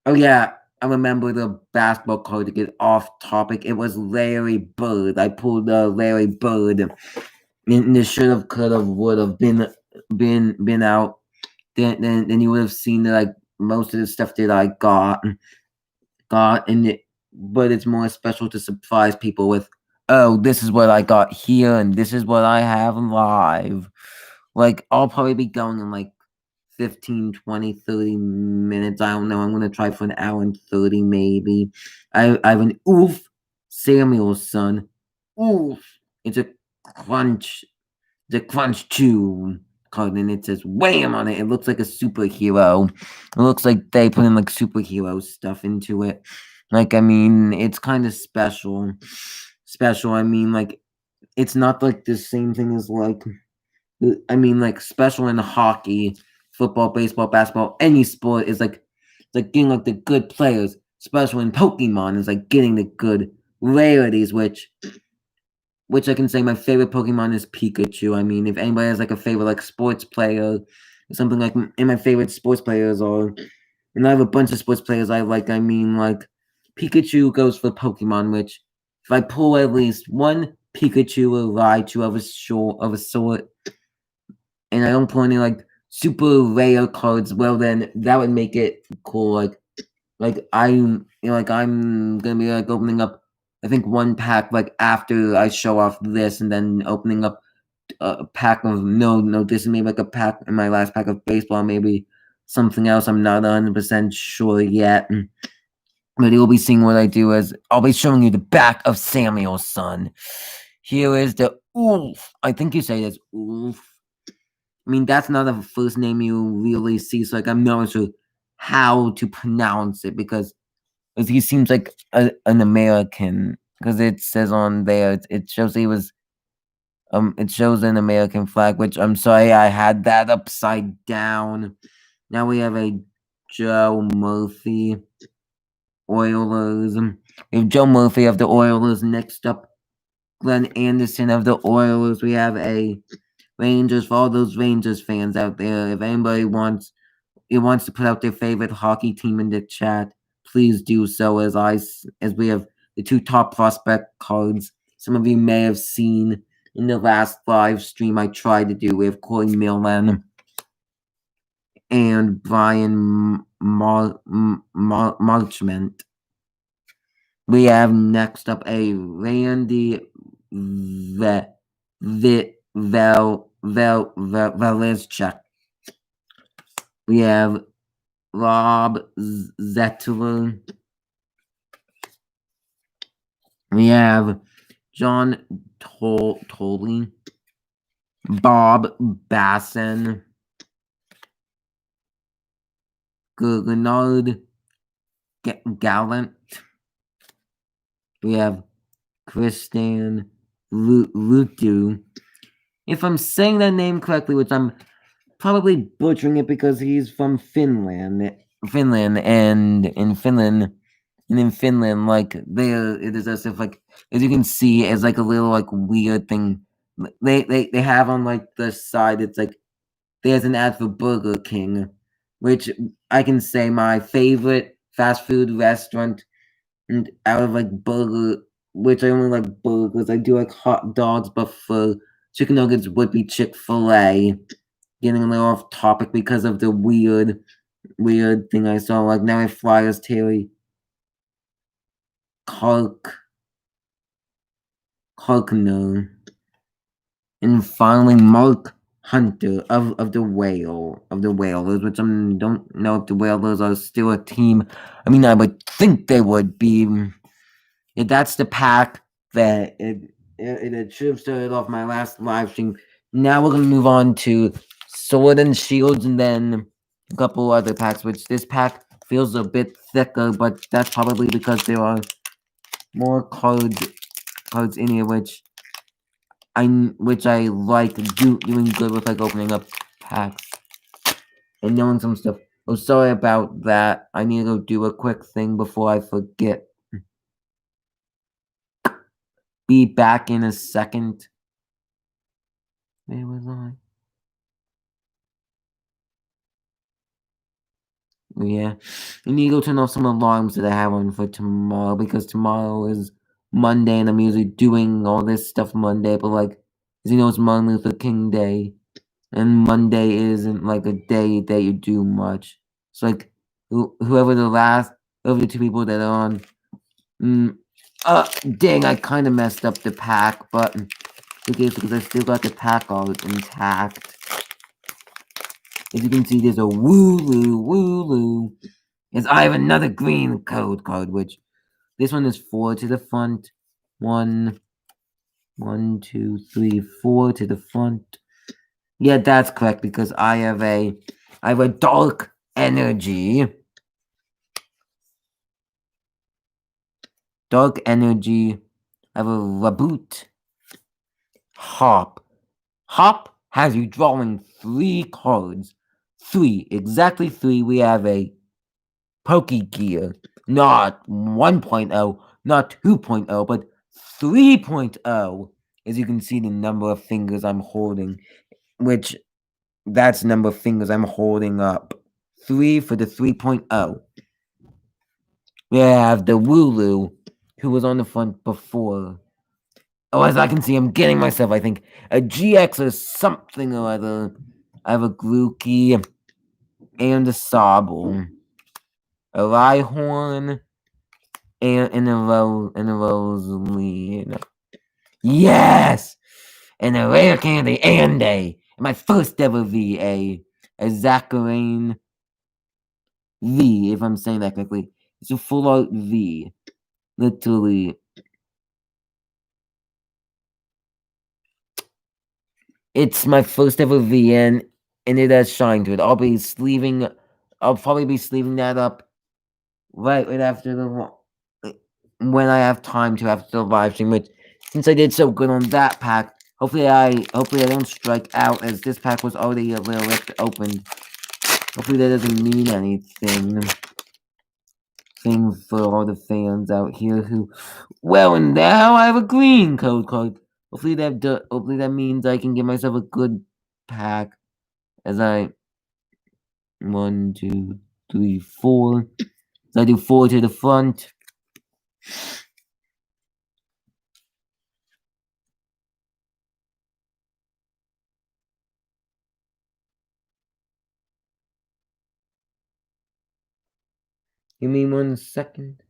Oh yeah, I remember the basketball card to get off topic. It was Larry Bird. I pulled Larry Bird, and this should have, could have, would have been out. Then you would have seen that, like, most of the stuff that I got in it, but it's more special to surprise people with oh, this is what I got here, and this is what I have live. Like, I'll probably be going in like 15, 20, 30 minutes. I don't know. I'm gonna try for an hour and 30 maybe. I have an oof Samuel's son. Oof. It's a crunch. The crunch chew card, and it says wham on it. It looks like a superhero. It looks like they put in like superhero stuff into it. Like, I mean, it's kind of special. Special. I mean, like, it's not like the same thing as like I mean, like special in hockey, football, baseball, basketball, any sport is like it's like getting like the good players. Special in Pokemon is like getting the good rarities, which I can say my favorite Pokemon is Pikachu. I mean, if anybody has like a favorite like sports player, or something like, and my favorite sports players are, and I have a bunch of sports players I like. I mean, like Pikachu goes for Pokemon, which if I pull at least one Pikachu or Raichu of a sort, and I don't pull any like super rare cards, well then that would make it cool. Like I'm gonna be like opening up I think one pack like after I show off this, and then opening up a pack of no this is maybe like a pack in my last pack of baseball, maybe something else. I'm not 100% sure yet. But you'll be seeing what I do as I'll be showing you the back of Samuel's son. Here is the Oof. I think you say this Oof. I mean, that's not the first name you really see, so like I'm not sure how to pronounce it because he seems like an American because it says on there it shows he was it shows an American flag, which I'm sorry I had that upside down. Now we have a Joe Murphy Oilers. We have Joe Murphy of the Oilers. Next up, Glenn Anderson of the Oilers. We have a Rangers for all those Rangers fans out there. If anybody wants to put out their favorite hockey team in the chat, please do so. As we have the two top prospect cards. Some of you may have seen in the last live stream I tried to do with Corey Millen and Brian Marchment. We have next up a Randy Velizchek. We have Rob Zettler. We have John Tolley. Bob Basson. Gernard Gallant. We have Christian Rutu. If I'm saying that name correctly, which I'm probably butchering it because he's from Finland, and in Finland, like there, it is as if like as you can see, it's like a little like weird thing. They have on like the side. It's like there's an ad for Burger King, which I can say my favorite fast food restaurant, and out of like burger, which I only like burgers. I do like hot dogs, but for chicken nuggets would be Chick-fil-A. Getting a little off topic because of the weird thing I saw. Like now it flyers Terry Kalkner. And finally Mark Hunter of the Whalers, which I don't know if the Whalers are still a team. I mean, I would think they would be. Yeah, that's the pack that it should have started off my last live stream. Now we're gonna move on to Sword and Shields, and then a couple other packs. Which this pack feels a bit thicker, but that's probably because there are more cards in here, which I like doing good with, like opening up packs and knowing some stuff. Oh, sorry about that. I need to go do a quick thing before I forget. Be back in a second. Where was I? Yeah, I need to go turn off some alarms that I have on for tomorrow because tomorrow is Monday and I'm usually doing all this stuff Monday, but like, as you know, it's Martin Luther King Day, and Monday isn't like a day that you do much. So like, whoever the two people that are on, Dang, I kind of messed up the pack, but okay, because I still got the pack all intact. As you can see, there's a Wooloo. As I have another green code card, which this one is 4 to the front. 1, 2, 3, 4 to the front. Yeah, that's correct because I have a dark energy. Dark energy. I have a reboot. Hop. Hop has you drawing 3 cards. 3, exactly 3. We have a Pokegear. Not 1.0, not 2.0, but 3.0. As you can see, the number of fingers I'm holding, which that's the number of fingers I'm holding up. 3 for the 3.0. We have the Wooloo, who was on the front before. Oh, as I can see, I'm getting myself, I think, a GX or something or other. I have a Grookey and a Sobble. A Rhyhorn and a Rosalie. Yes! And a rare candy and my first ever V, a Zacarine V, if I'm saying that correctly. It's a full art V. Literally. It's my first ever V, and it has shine to it. I'll probably be sleeving that up right after when I have time to after the live stream, which since I did so good on that pack, hopefully I don't strike out as this pack was already a little bit opened. Hopefully that doesn't mean anything. Thing for all the fans out here who, well, and now I have a green code card. Hopefully that means I can get myself a good pack. As I 1, 2, 3, 4. So I do 4 to the front. Give me 1 second.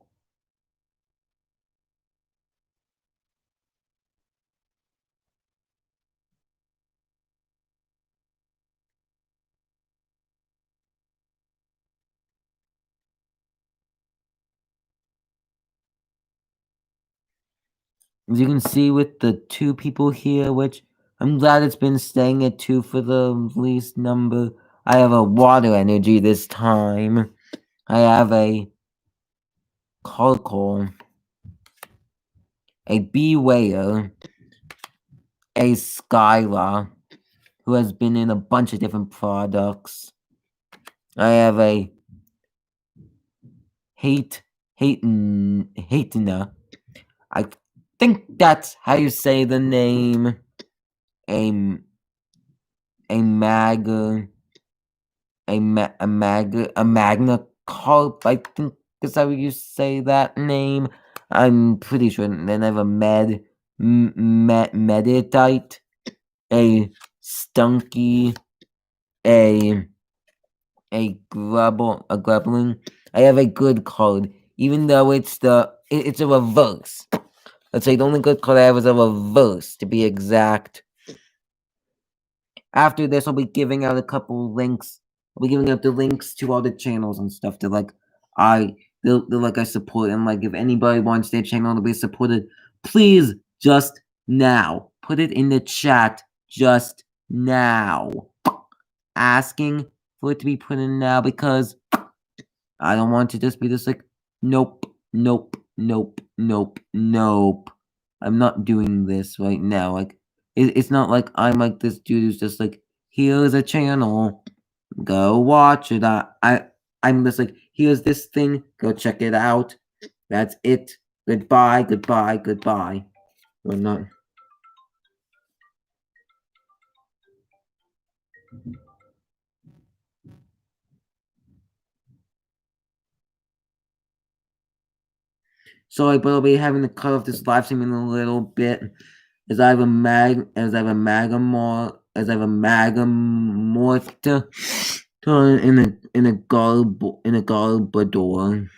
As you can see with the 2 people here, which I'm glad it's been staying at 2 for the least number. I have a water energy this time. I have a Carkol, a Beware, a Skyla, who has been in a bunch of different products. I have a Hatener. I think that's how you say the name. A Magna Carp, I think is how you say that name. I'm pretty sure. And then I have a Meditite, a Stunky, a Grubbling. I have a good card, even though it's a reverse. Let's say the only good card I have is a reverse, to be exact. After this, I'll be giving out a couple links. I'll be giving out the links to all the channels and stuff that I support, and if anybody wants their channel to be supported, please just now put it in the chat just now. Asking for it to be put in now because I don't want to just be just nope. I'm not doing this right now. It's not like I'm this dude who's just here's a channel, go watch it. I'm just here's this thing, go check it out. That's it. Goodbye. Or not. Sorry, but I'll be having to cut off this live stream in a little bit. As I have a Magamorph in a Garbodor.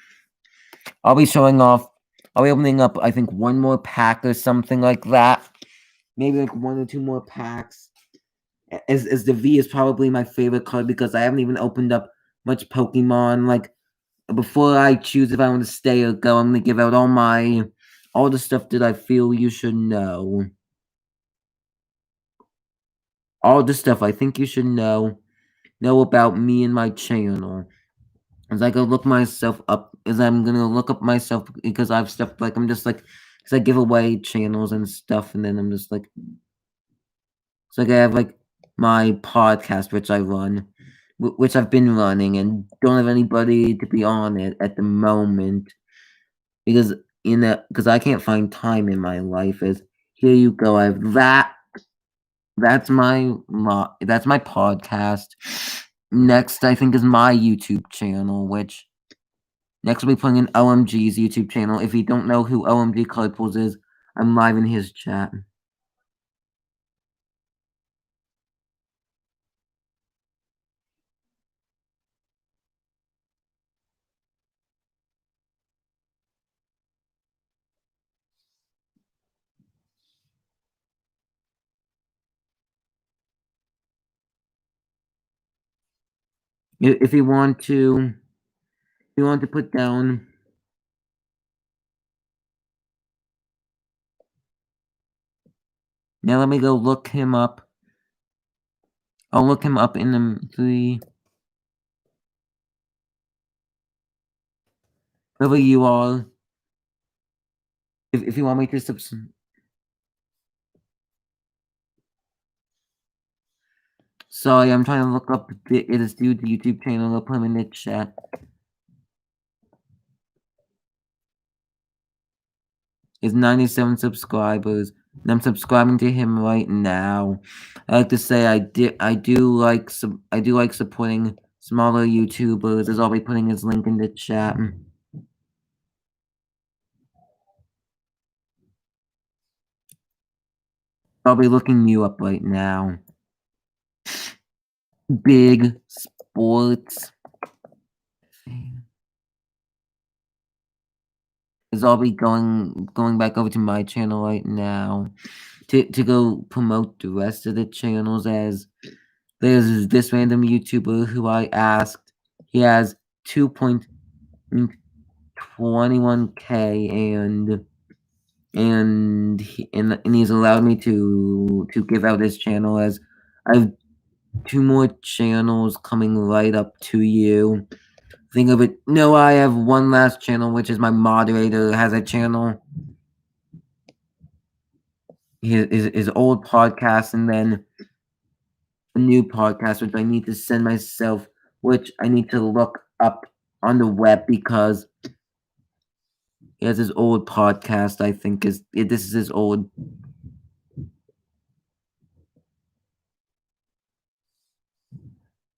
I'll be showing off I'll be opening up, I think, one more pack or something like that. Maybe like one or two more packs. As the V is probably my favorite card because I haven't even opened up much Pokemon. Like before I choose if I want to stay or go, I'm gonna give out all the stuff that I feel you should know. All the stuff I think you should know about me and my channel. As I go look myself up, as I'm gonna look up myself because I've stuff like I'm just like, cause I give away channels and stuff, and then I'm just like, it's like I have like my podcast which I run, which I've been running, and don't have anybody to be on it at the moment because because I can't find time in my life. As here you go, I have that. That's my podcast. Next, I think is my YouTube channel, which next we'll be putting in OMG's YouTube channel. If you don't know who OMG Collectibles is, I'm live in his chat. If you want to put down. Now let me go look him up. I'll look him up in the whoever you are. If you want me to sorry, I'm trying to look up this dude's YouTube channel. I'll put him in the chat. Is 97 subscribers, and I'm subscribing to him right now. I like to say I do like supporting smaller YouTubers. As I'll be putting his link in the chat. I'll be looking you up right now. Big Sports. Is I'll be going back over to my channel right now to go promote the rest of the channels. As there's this random YouTuber who I asked. He has 2.21K and he's allowed me to give out his channel. As I have two more channels coming right up to you. Think of it. No, I have one last channel, which is my moderator has a channel. His old podcast, and then a new podcast, which I need to send myself, which I need to look up on the web because he has his old podcast. I think this is his old.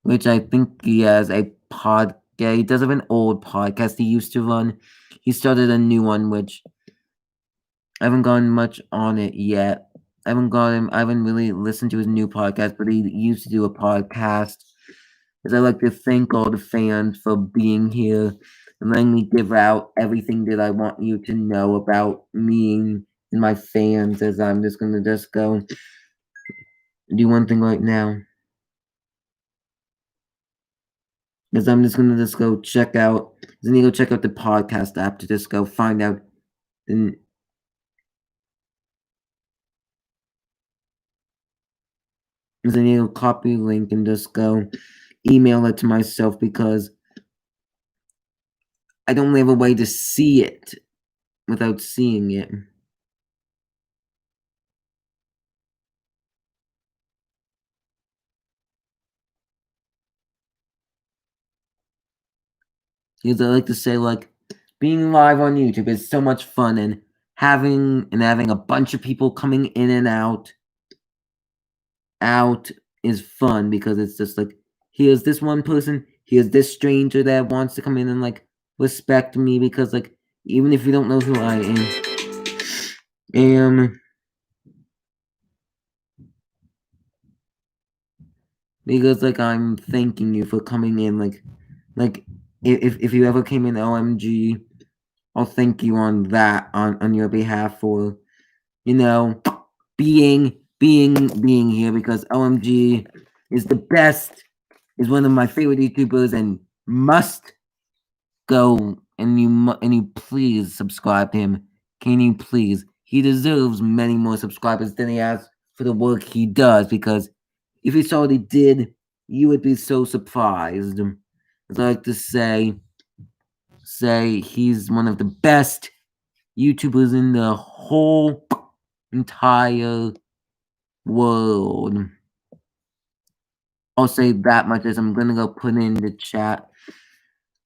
Which I think he has a pod. Yeah, he does have an old podcast he used to run. He started a new one, which I haven't gone much on it yet. I haven't really listened to his new podcast, but he used to do a podcast. As I like to thank all the fans for being here and letting me give out everything that I want you to know about me and my fans. As I'm just gonna just go do one thing right now. As I'm just gonna just go check out. Then you go check out the podcast app to just go find out. And then you copy link and just go email it to myself because I don't have a way to see it without seeing it. Because I like to say, like, being live on YouTube is so much fun, and having a bunch of people coming in and out is fun because it's just like, here's this one person, here's this stranger that wants to come in and like respect me because like even if you don't know who I am because like I'm thanking you for coming in like if you ever came in OMG I'll thank you on that on your behalf for, you know, being here because OMG is the best, is one of my favorite YouTubers and must go and and you please subscribe to him. Can you please? He deserves many more subscribers than he has for the work he does because if you saw what he did, you would be so surprised. As I like to say he's one of the best YouTubers in the whole entire world. I'll say that much as I'm gonna go put in the chat.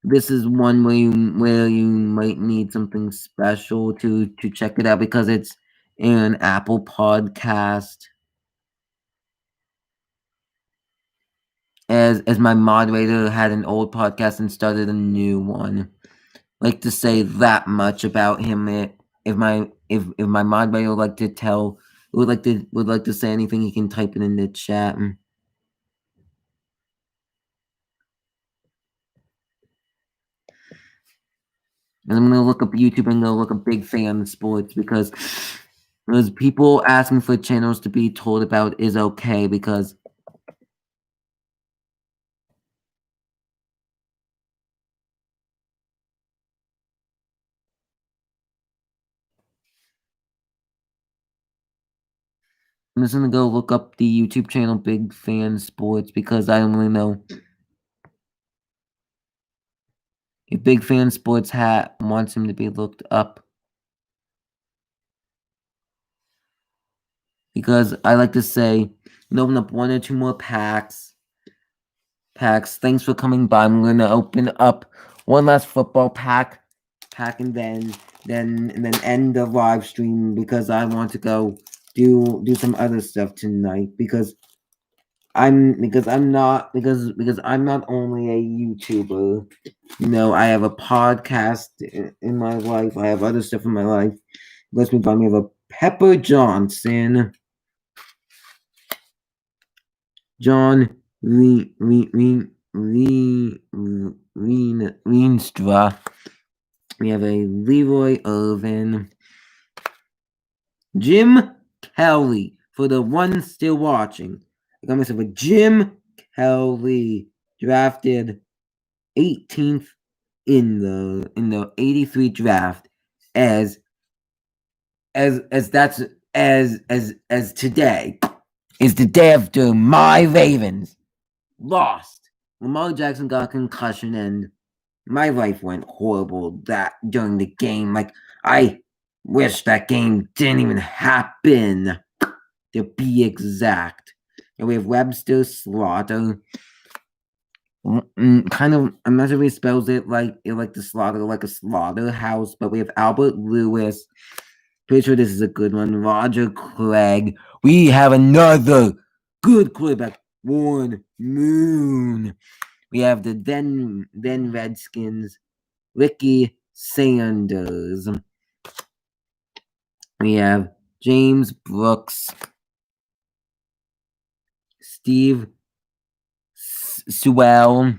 This is one where you might need something special to check it out because it's an Apple podcast. As my moderator had an old podcast and started a new one. Like to say that much about him. If my moderator would like to tell would like to say anything, he can type it in the chat. And I'm gonna look up YouTube and go look up Big Fan Sports because people asking for channels to be told about is okay because I'm just gonna go look up the YouTube channel Big Fan Sports because I don't really know if Big Fan Sports hat wants him to be looked up. Because I like to say, open up 1 or 2 more packs. Thanks for coming by. I'm gonna open up one last football pack, and then end the live stream because I want to go do some other stuff tonight because I'm not only a YouTuber. I have a podcast in my life. I have other stuff in my life. Let's move on. We have a Pepper Johnson. John Leenstra. We have a Leroy Irvin. Jim Kelly, for the ones still watching. I got myself a Jim Kelly, drafted 18th in the 83 draft as today is the day after my Ravens lost. Lamar Jackson got a concussion and my life went horrible during the game. Like, I wish that game didn't even happen, to be exact. And we have Webster Slaughter. Kind of, I'm not sure if he spells it like the slaughter, like a slaughterhouse, but we have Albert Lewis. Pretty sure this is a good one. Roger Craig. We have another good quarterback, Warren Moon. We have the then Redskins, Ricky Sanders. We have James Brooks, Steve Sewell.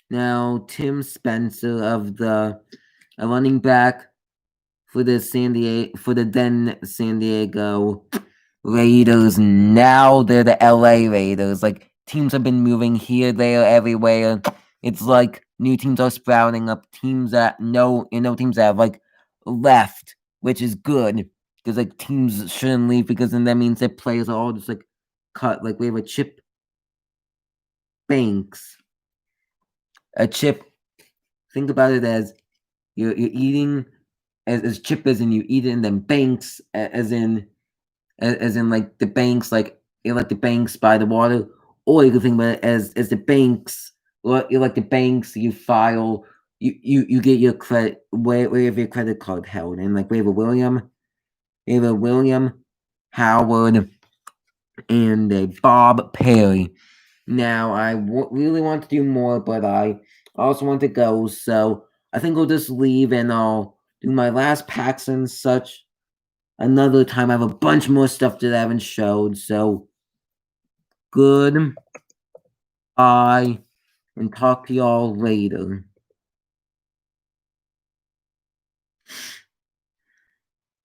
Now Tim Spencer of the running back for the then San Diego Raiders. Now they're the LA Raiders. Like, teams have been moving here, there, everywhere. It's like new teams are sprouting up. Teams that teams that have like left, which is good because like teams shouldn't leave because then that means that players are all just like cut. Like, we have a Chip Banks. A chip. Think about it as you're eating as chip as in you eat it, and then banks as in like the banks, like the banks by the water, or you can think about it as the banks, or you like the banks you file, you get your credit where you have your credit card held, and like we have a William Howard and a Bob Perry. Now I really want to do more, but I also want to go, so I think I'll just leave and I'll do my last packs and such another time. I have a bunch more stuff that I haven't showed, so good. Bye. and talk to y'all later.